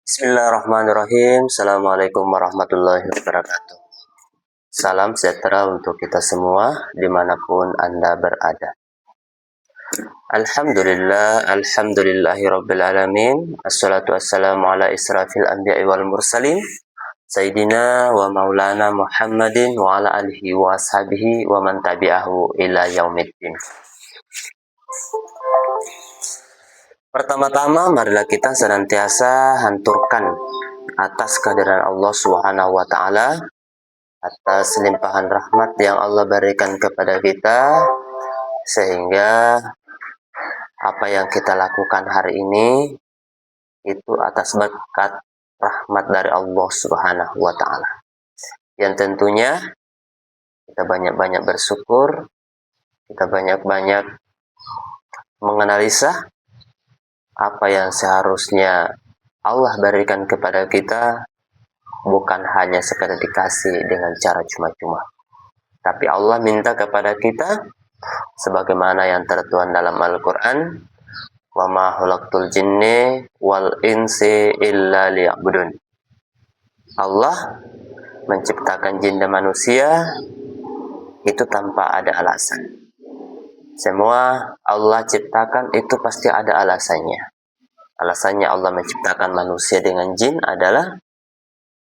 Bismillahirrahmanirrahim. Assalamualaikum warahmatullahi wabarakatuh. Salam sejahtera untuk kita semua dimanapun Anda berada. Alhamdulillahi rabbil alamin. Assalatu wassalamu ala israfil anbiya'i wal mursalin. Sayyidina wa maulana Muhammadin wa ala alihi wa ashabihi wa man tabi'ahu ila yaumiddin. Pertama-tama marilah kita senantiasa hanturkan atas kehadiran Allah Subhanahu wa taala, atas limpahan rahmat yang Allah berikan kepada kita, sehingga apa yang kita lakukan hari ini itu atas berkat rahmat dari Allah Subhanahu wa taala. Yang tentunya kita banyak-banyak bersyukur, kita banyak-banyak menganalisa apa yang seharusnya Allah berikan kepada kita, bukan hanya sekadar dikasih dengan cara cuma-cuma. Tapi Allah minta kepada kita sebagaimana yang tertuang dalam Al-Quran, wa ma khalaqtul jinni wal insi illa liya'budun. Allah menciptakan jin dan manusia itu tanpa ada alasan. Semua Allah ciptakan itu pasti ada alasannya. Alasannya Allah menciptakan manusia dengan jin adalah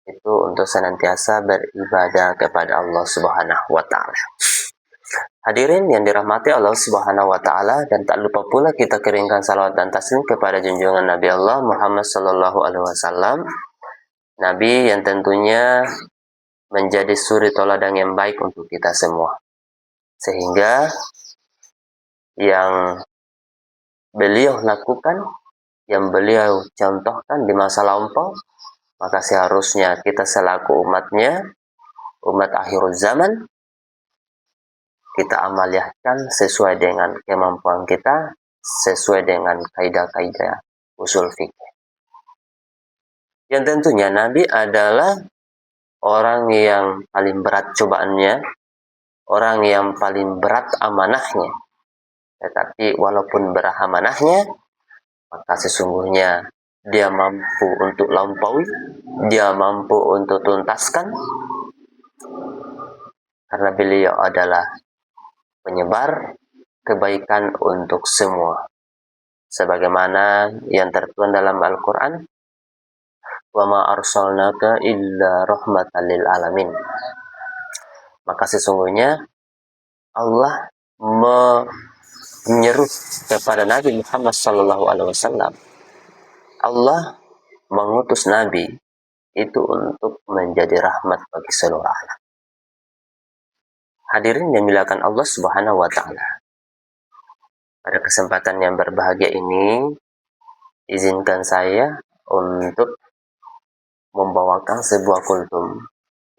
itu untuk senantiasa beribadah kepada Allah Subhanahu wa taala. Hadirin yang dirahmati Allah Subhanahu wa taala, dan tak lupa pula kita kirimkan salawat dan taslim kepada junjungan Nabi Allah Muhammad sallallahu alaihi wasallam, Nabi yang tentunya menjadi suri teladan yang baik untuk kita semua. Sehingga yang beliau lakukan, yang beliau contohkan di masa lampau, maka seharusnya kita selaku umatnya, umat akhir zaman, kita amaliyahkan sesuai dengan kemampuan kita, sesuai dengan kaidah-kaidah usul fikih. Yang tentunya Nabi adalah orang yang paling berat cobaannya, orang yang paling berat amanahnya. Tetapi walaupun berat amanahnya, maka sesungguhnya dia mampu untuk lampaui, dia mampu untuk tuntaskan, karena beliau adalah penyebar kebaikan untuk semua. Sebagaimana yang tertuang dalam Al-Quran, wa ma arsalnaka illa rahmatan lil alamin. Maka sesungguhnya Allah menyeru kepada Nabi Muhammad sallallahu alaihi wasallam. Allah mengutus Nabi itu untuk menjadi rahmat bagi seluruh alam. Hadirin yang dimuliakan Allah Subhanahu wa taala. Pada kesempatan yang berbahagia ini, izinkan saya untuk membawakan sebuah kultum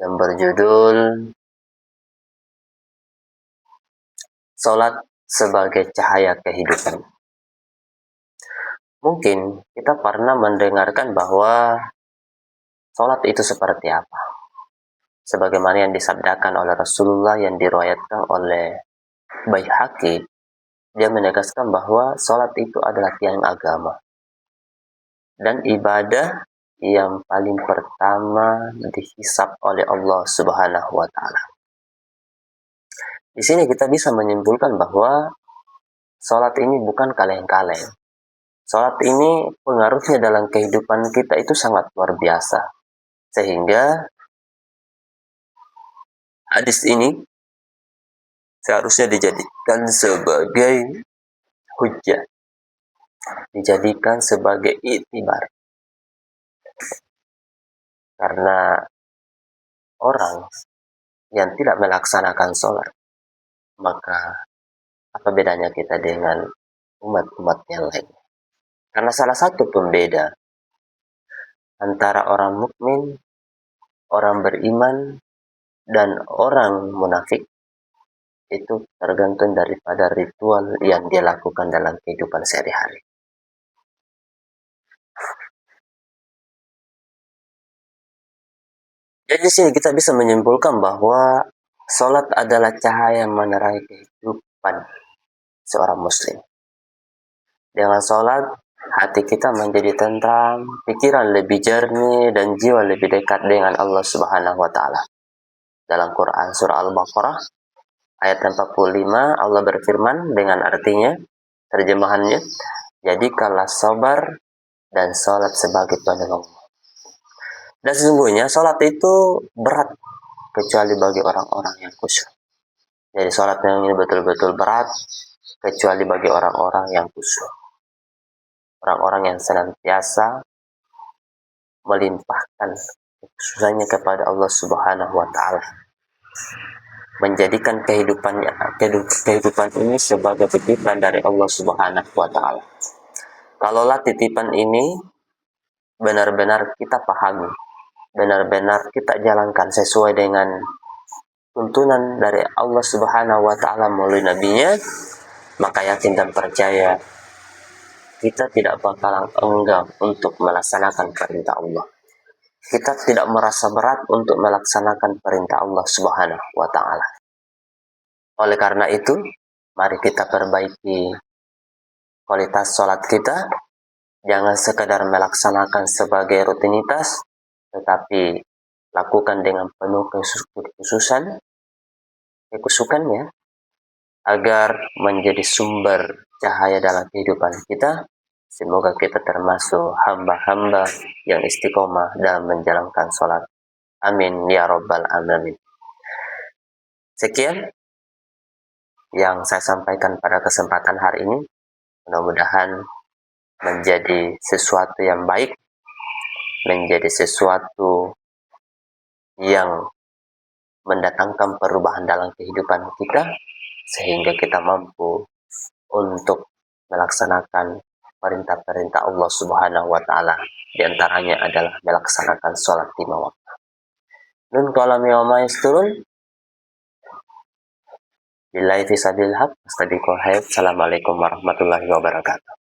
yang berjudul Salat sebagai cahaya kehidupan. Mungkin kita pernah mendengarkan bahwa salat itu seperti apa. Sebagaimana yang disabdakan oleh Rasulullah yang diriwayatkan oleh Baihaqi, dia menegaskan bahwa salat itu adalah tiang agama dan ibadah yang paling pertama dihisab oleh Allah Subhanahu wa taala. Di sini kita bisa menyimpulkan bahwa salat ini bukan kaleng-kaleng. Salat ini pengaruhnya dalam kehidupan kita itu sangat luar biasa. Sehingga hadis ini seharusnya dijadikan sebagai hujjah, dijadikan sebagai iktibar. Karena orang yang tidak melaksanakan sholat, maka apa bedanya kita dengan umat-umat yang lain? Karena salah satu pembeda antara orang mukmin, orang beriman, dan orang munafik itu tergantung daripada ritual yang dia lakukan dalam kehidupan sehari-hari. Jadi di sini kita bisa menyimpulkan bahwa salat adalah cahaya yang menerangi kehidupan seorang muslim. Dengan salat hati kita menjadi tentram, pikiran lebih jernih, dan jiwa lebih dekat dengan Allah Subhanahu wa Ta'ala. Dalam Quran Surah Al-Baqarah ayat 45, Allah berfirman dengan artinya, terjemahannya, jadikanlah sabar dan sholat sebagai penolong. Dan sesungguhnya sholat itu berat kecuali bagi orang-orang yang khusyuk. Jadi sholat yang ini betul-betul berat kecuali bagi orang-orang yang khusyuk. Orang-orang yang senantiasa melimpahkan kekhusyukannya kepada Allah Subhanahu wa Ta'ala, menjadikan kehidupan ini sebagai titipan dari Allah Subhanahu wa Ta'ala. Kalaulah titipan ini benar-benar kita pahami, benar-benar kita jalankan sesuai dengan tuntunan dari Allah Subhanahu wa Ta'ala melalui nabinya, maka yakin dan percaya kita tidak bakalan enggan untuk melaksanakan perintah Allah. Kita tidak merasa berat untuk melaksanakan perintah Allah Subhanahu wa Ta'ala. Oleh karena itu, mari kita perbaiki kualitas sholat kita. Jangan sekadar melaksanakan sebagai rutinitas, tetapi lakukan dengan penuh kekhusyukannya, agar menjadi sumber cahaya dalam kehidupan kita. Semoga kita termasuk hamba-hamba yang istiqomah dalam menjalankan sholat. Amin ya rabbal alamin. Sekian yang saya sampaikan pada kesempatan hari ini. Mudah-mudahan menjadi sesuatu yang baik, menjadi sesuatu yang mendatangkan perubahan dalam kehidupan kita, sehingga kita mampu untuk melaksanakan perintah-perintah Allah Subhanahu wa Ta'ala. Di antaranya adalah melaksanakan sholat 5 waktu. Nun qalami wa ma yasturun. Billahi fi sabilillah. Assalamualaikum warahmatullahi wabarakatuh.